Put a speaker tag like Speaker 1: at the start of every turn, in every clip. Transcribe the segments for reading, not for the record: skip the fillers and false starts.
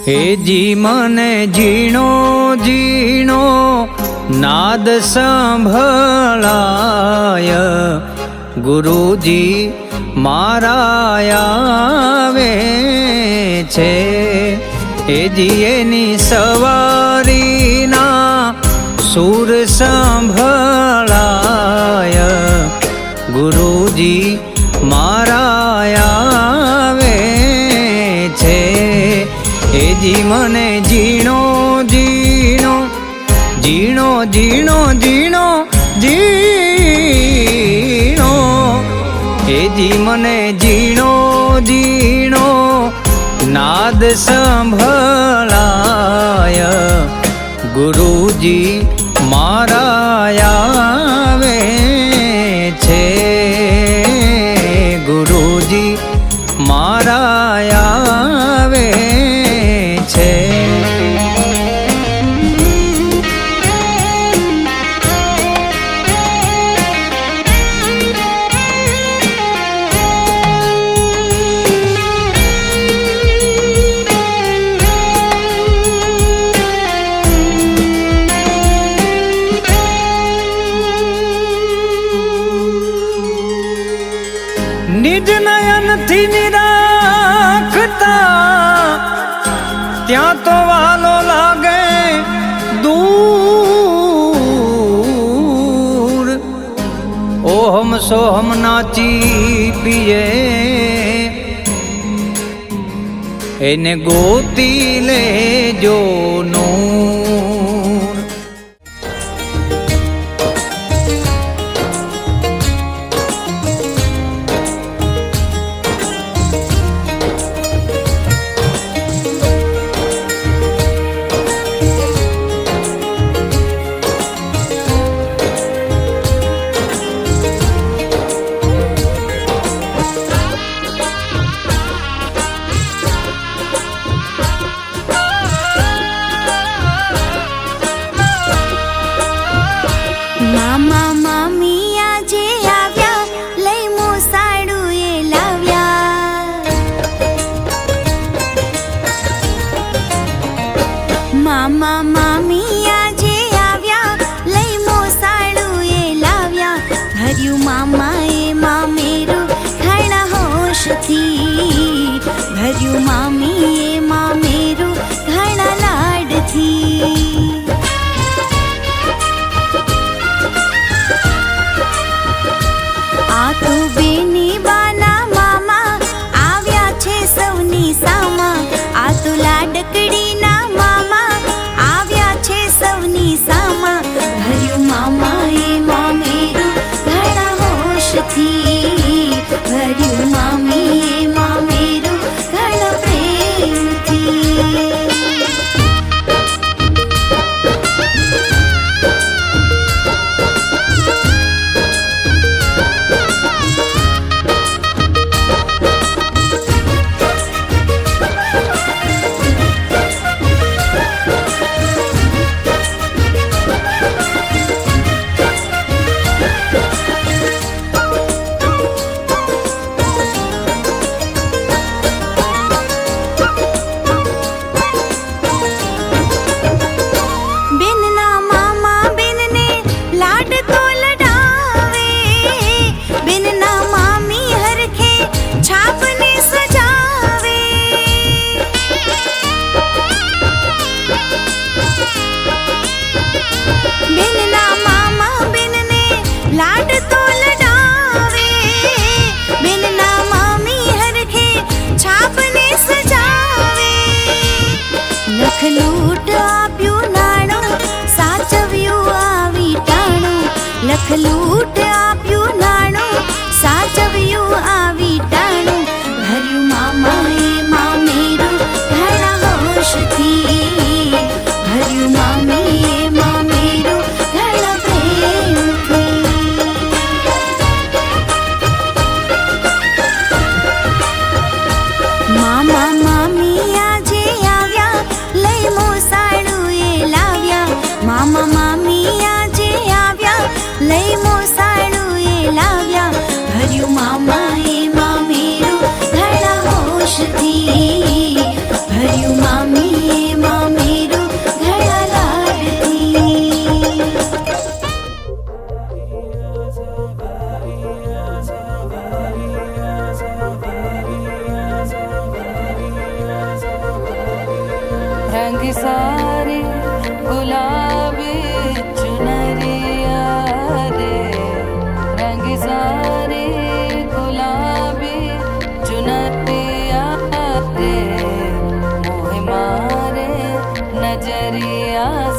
Speaker 1: हे जी मने जीणो जीणो नाद सांभळाय गुरुजी मारा आवे छे। हे जी एनी सवारीना सूर सांभळाय गुरुजी मारा आवे छे। हे जी मने जीणो जीणो जीणो जीणो जीणो जीणो हे जी मने जीणो जीणो नाद सांभळाय गुरुजी मारा आवे छे। गुरुजी मारा आवे छे। निज नयन थी निराखता त्या तो वालो लागे दूर। ओहम सोहम नाची पिए एने गोती ले जो नूर।
Speaker 2: मामा मामी आजे आव्या लई मोसाडू ए लाव्या। मामा मामी आजे आव्या लई मोसाडू ए लाव्या। भर्यु मामा ए मामेरु घणा होश थी। भर्यु मामी ए मामेरु घणा लाड थी। आ तो बेनी बाना मामा आव्या छे सौनी सामा। आ तो लाडकड़ी ना मामा आव्या छे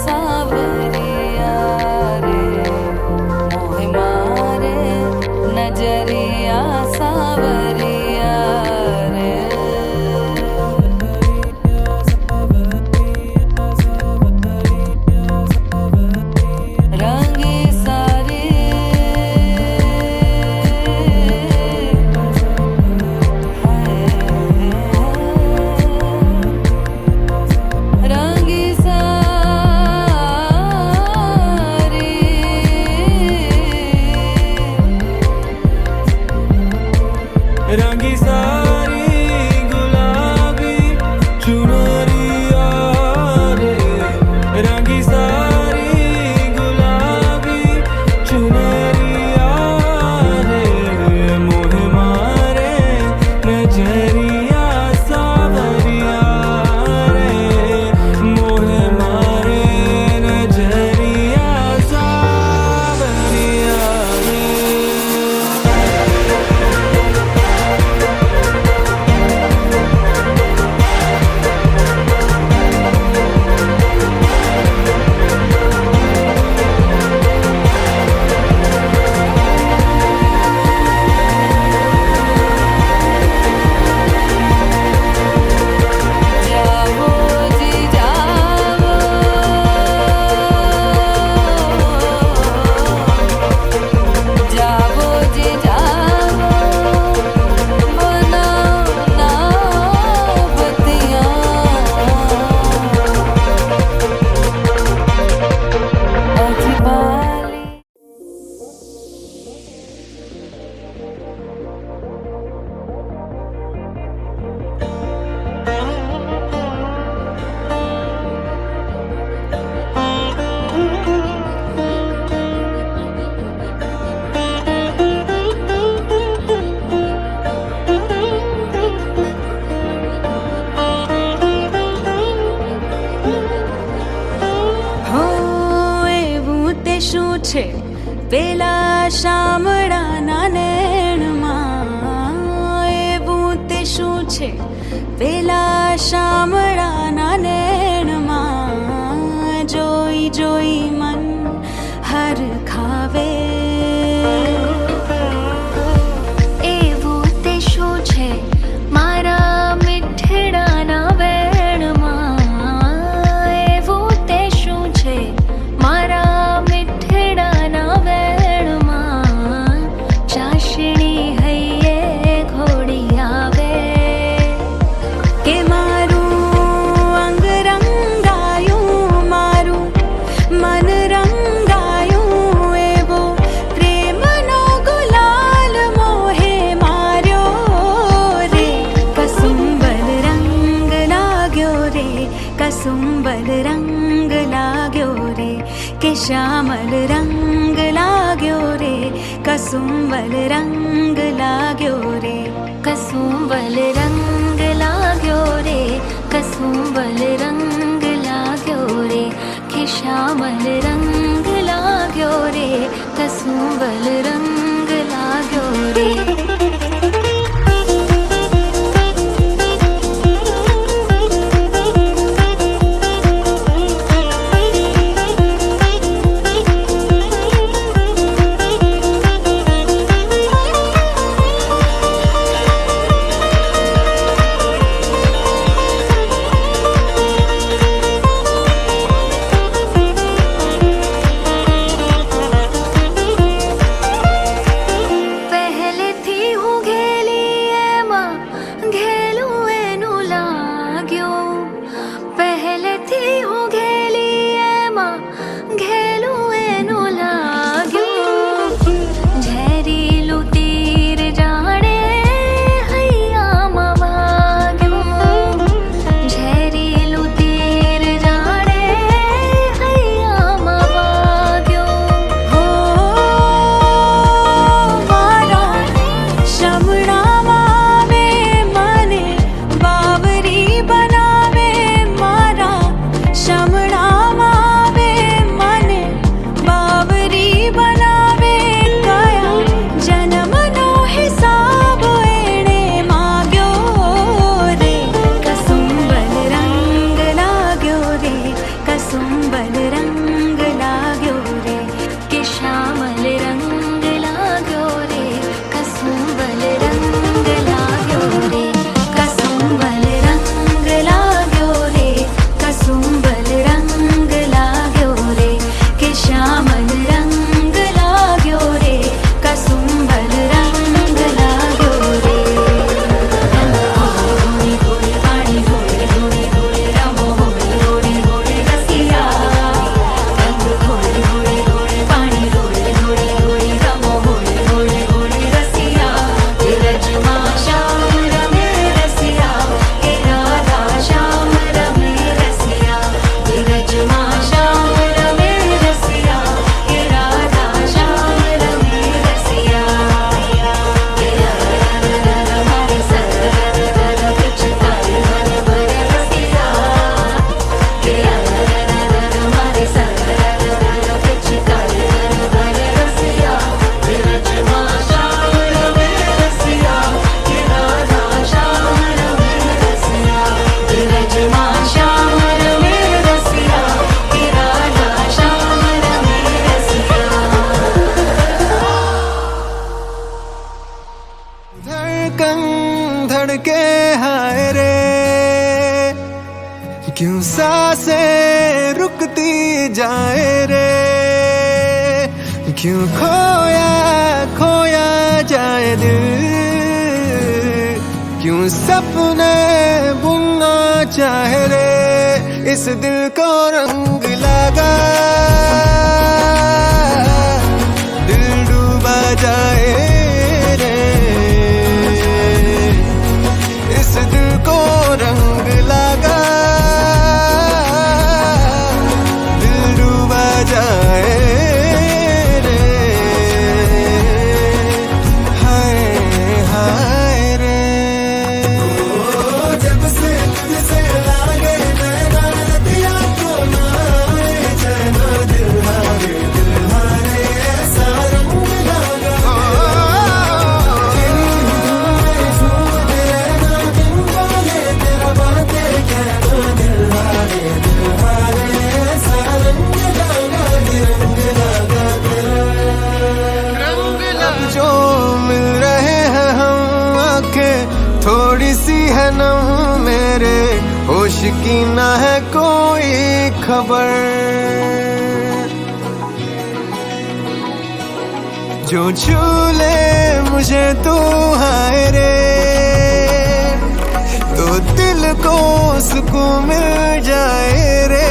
Speaker 3: सावरिया रे मोहे मारे नजरिया सावरिया रे रंगी सारे रंगी सारे
Speaker 4: रंगी सारी गुलाबी चुनरिया रे रंगी सारी गुलाबी चुनरिया रे मोहे मारे नजरिया सावरिया रे मोहे मारे नजरिया सावरिया रे
Speaker 3: जावो जी जावो जावो जी जावो बनाओ ना बतियाँ अजबाली
Speaker 2: હો એવું તે શું છે પેલા શામળાના નૈણમાં એવું તે શું છે પેલા શામળાના નૈણમાં જોઈ જોઈ મન હર ખાવે
Speaker 5: એવું તે શું છે મારા મીઠડાના વેણમાં એવું તે શું છે મારા મીઠડાના વેણમાં ચાશણી હૈયે ઘોડી આવે
Speaker 2: કે મારું અંગ રંગાયું મારું મન રંગાયું એવો પ્રેમનો ગુલાલ મોહે માર્યો રે કસુંબલ રંગ લાગ્યો રે કસુંબલ રંગ લાગ્યો રે કે શ્યામલ રંગ લાગ્યો રે કસુંબલ રંગ લાગ્યો રે
Speaker 5: કસુંબલ રંગ લાગ્યો રે કસુંબલ રંગ લાગ્યો રે ખિશામલ રંગ લાગ્યો રે કસુંબલ રંગ લાગ્યો રે पहले रंग लाग्यो रे के श्यामल रंग लाग्यो रे कसुंबल रंग लाग्यो रे कसुंबल रंग लाग्यो रे कसुंबल रंग लाग्यो रे के श्यामल रंग लाग्यो रे कसुंबल रंग लाग्यो रे होली होली पानी होली होली होली रमो होली होली होली रसिया रंग होली होली होली पानी होली होली होली रमो होली होली होली रसिया रजमा श्याम रमे रसिया हे राधा श्याम रमे रसिया रजमा श्याम रमे रसिया हे राधा श्याम रमे रसिया हमारे सरदार कुछ तारे मन भर रसिया हमारे सरदार कुछ तारे मन भर रसिया रजमा श्याम रमे रसिया हे राधा श्याम रमे रसिया रजमा श्याम रमे रसिया हे राधा श्याम रमे रसिया
Speaker 4: धड़कन धड़के हाय रे क्यों सांसें रुकती जाए रे क्यों खोया खोया जाए दिल क्यों सपने बुनना चाहे रे इस दिल को रंग लगा दिल डूबा जाए रे इस दिल को रंग लगा दिल डूबा जाए रे हाय हाय रे जब से तुझसे लागे नैना नदिया को नाए चैना दिल हारे ऐसा रंग लगा झूमते रहना दिन वाले तेरा बातें कहना दिल हारे ऐसा रंग लगा अब जो मिल रहे हैं हम आंखें थोड़ी सी है नम मेरे होश की ना है कोई खबर जो छू ले मुझे तू हाय रे तो दिल को सुकून मिल जाए रे